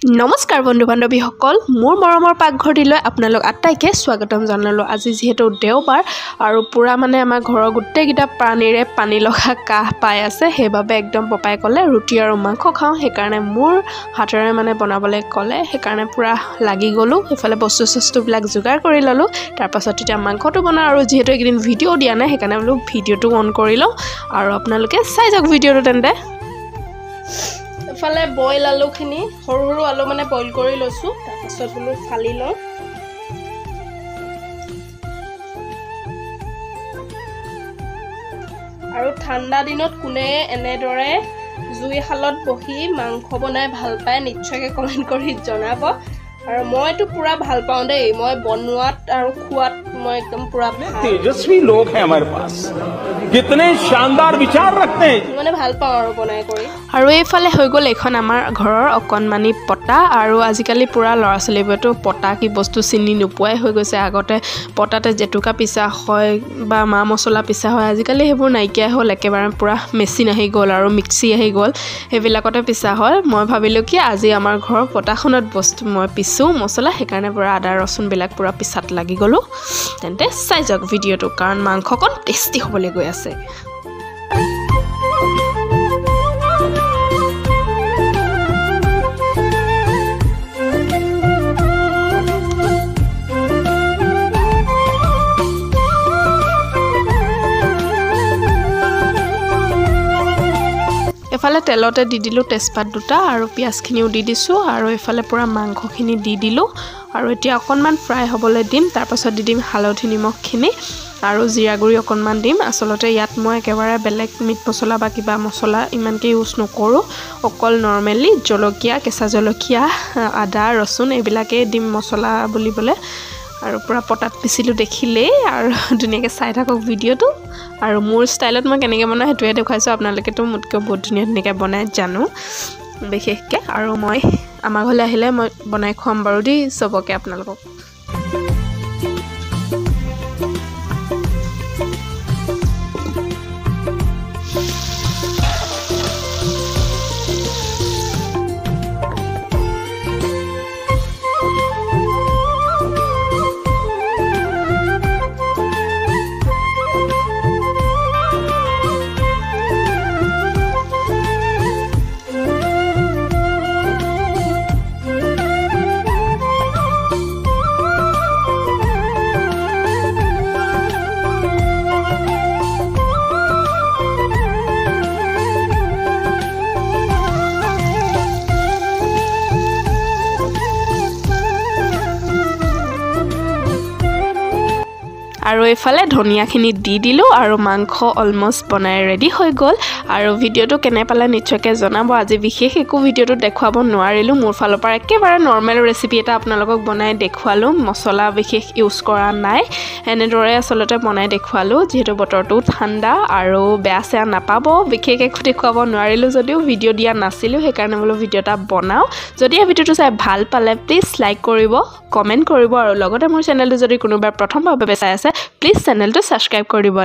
নমস্কাৰ বন্ধু বান্ধৱীসকল মোৰ মৰমৰ পাকঘৰটিলৈ আপোনালোক আটাইকে স্বাগতম জনালোঁ। আজি যিহেতু দেওবাৰ আৰু পুৰা মানে আমাৰ ঘৰৰ গোটেইকেইটা প্ৰাণীৰে পানী লগা কাহ পাই আছে, সেইবাবে একদম পপাই ক'লে ৰুটি আৰু মাংস খাওঁ। সেইকাৰণে মোৰ হাতেৰে মানে বনাবলৈ ক'লে, সেইকাৰণে পুৰা লাগি গ'লোঁ। সেইফালে বস্তুবিলাক যোগাৰ কৰি ল'লোঁ। তাৰপাছত এতিয়া মাংসটো বনাওঁ আৰু যিহেতু এইকেইদিন ভিডিঅ' দিয়া নাই, সেইকাৰণে বোলো ভিডিঅ'টো অন কৰি লওঁ আৰু আপোনালোকে চাই যাওক ভিডিঅ'টো। তেন্তে এফালে বইল আলুখিনি সৰু সৰু আলু মানে বইল কৰি লৈছোঁ, তাৰপাছত বোলো ফালি লওঁ। আৰু ঠাণ্ডা দিনত কোনে এনেদৰে জুইশালত বহি মাংস বনাই ভাল পায় নিশ্চয়কৈ কমেণ্ট কৰি জনাব। আৰু মইতো পুৰা ভাল পাওঁ দেই, মই বনোৱাত আৰু খোৱাত মই একদম পুৰা तेजस्वी लोग हैं हमारे पास, कितने शानदार विचार रखते हैं। মানে ভাল পাওঁ আৰু বনাই কৰি। আৰু এইফালে হৈ গ'ল এইখন আমাৰ ঘৰৰ অকণমানি পতা। আৰু আজিকালি পুৰা ল'ৰা ছোৱালীবোৰেতো পতা কি বস্তু চিনি নোপোৱাই হৈ গৈছে। আগতে পতাতে জেতুকা পিছা হয় বা মা মছলা পিছা হয়, আজিকালি সেইবোৰ নাইকিয়া হ'ল। একেবাৰে পুৰা মেচিন আহি গ'ল আৰু মিক্সি আহি গ'ল, সেইবিলাকতে পিছা হয়। মই ভাবিলোঁ কি আজি আমাৰ ঘৰৰ পতাখনত বস্তু মই পিছোঁ মছলা, সেইকাৰণে পুৰা আদা ৰচুনবিলাক পুৰা পিছাত লাগি গ'লোঁ। তেন্তে চাই যাওক ভিডিঅ'টো, কাৰণ মাংসকণ টেষ্টি হ'বলৈ গৈ আছে। এফালে তেলতে দি দিলোঁ তেজপাত দুটা আৰু পিঁয়াজখিনিও দি দিছোঁ, আৰু এইফালে পূৰা মাংসখিনি দি দিলোঁ। আৰু এতিয়া অকণমান ফ্ৰাই হ'বলৈ দিম। তাৰপাছত দি দিম হালধি নিমখখিনি আৰু জিৰা গুড়ি অকণমান দিম। আচলতে ইয়াত মই একেবাৰে বেলেগ মিট মছলা বা কিবা মছলা ইমানকৈ ইউজ নকৰোঁ, অকল নৰ্মেলি জলকীয়া, কেঁচা জলকীয়া, আদা ৰচুন এইবিলাকেই দিম মছলা বুলিবলৈ। আৰু পূৰা পতাত পিছিলোঁ দেখিলেই, আৰু ধুনীয়াকৈ চাই থাকক ভিডিঅ'টো। আৰু মোৰ ষ্টাইলত মই কেনেকৈ বনাওঁ সেইটোৱে দেখুৱাইছোঁ। আপোনালোকেতো মোতকৈ বহুত ধুনীয়াকৈ বনাই জানো বিশেষকৈ। আৰু মই আমাৰ ঘৰলৈ আহিলে মই বনাই খুৱাম বাৰু দেই চবকে আপোনালোকক। আৰু এইফালে ধনিয়াখিনি দি দিলোঁ আৰু মাংস অলমষ্ট বনাই ৰেডি হৈ গ'ল। আৰু ভিডিঅ'টো কেনে পালে নিশ্চয়কৈ জনাব। আজি বিশেষ একো ভিডিঅ'টো দেখুৱাব নোৱাৰিলোঁ, মোৰ ফালৰ পৰা একেবাৰে নৰ্মেল ৰেচিপি এটা আপোনালোকক বনাই দেখুৱালোঁ। মছলা বিশেষ ইউজ কৰা নাই, এনেদৰে আচলতে বনাই দেখুৱালোঁ। যিহেতু বতৰটো ঠাণ্ডা আৰু বেয়া চেয়া নাপাব, বিশেষ একো দেখুৱাব নোৱাৰিলোঁ যদিও ভিডিঅ' দিয়া নাছিলোঁ, সেইকাৰণে বোলো ভিডিঅ' এটা বনাওঁ। যদি এই ভিডিঅ'টো চাই ভাল পালে প্লিজ লাইক কৰিব, কমেণ্ট কৰিব, আৰু লগতে মোৰ চেনেলটো যদি কোনোবাই প্ৰথমবাৰৰ বাবে চাই আছে প্লিজ চেনেলটো ছাবস্ক্ৰাইব কৰি দিব।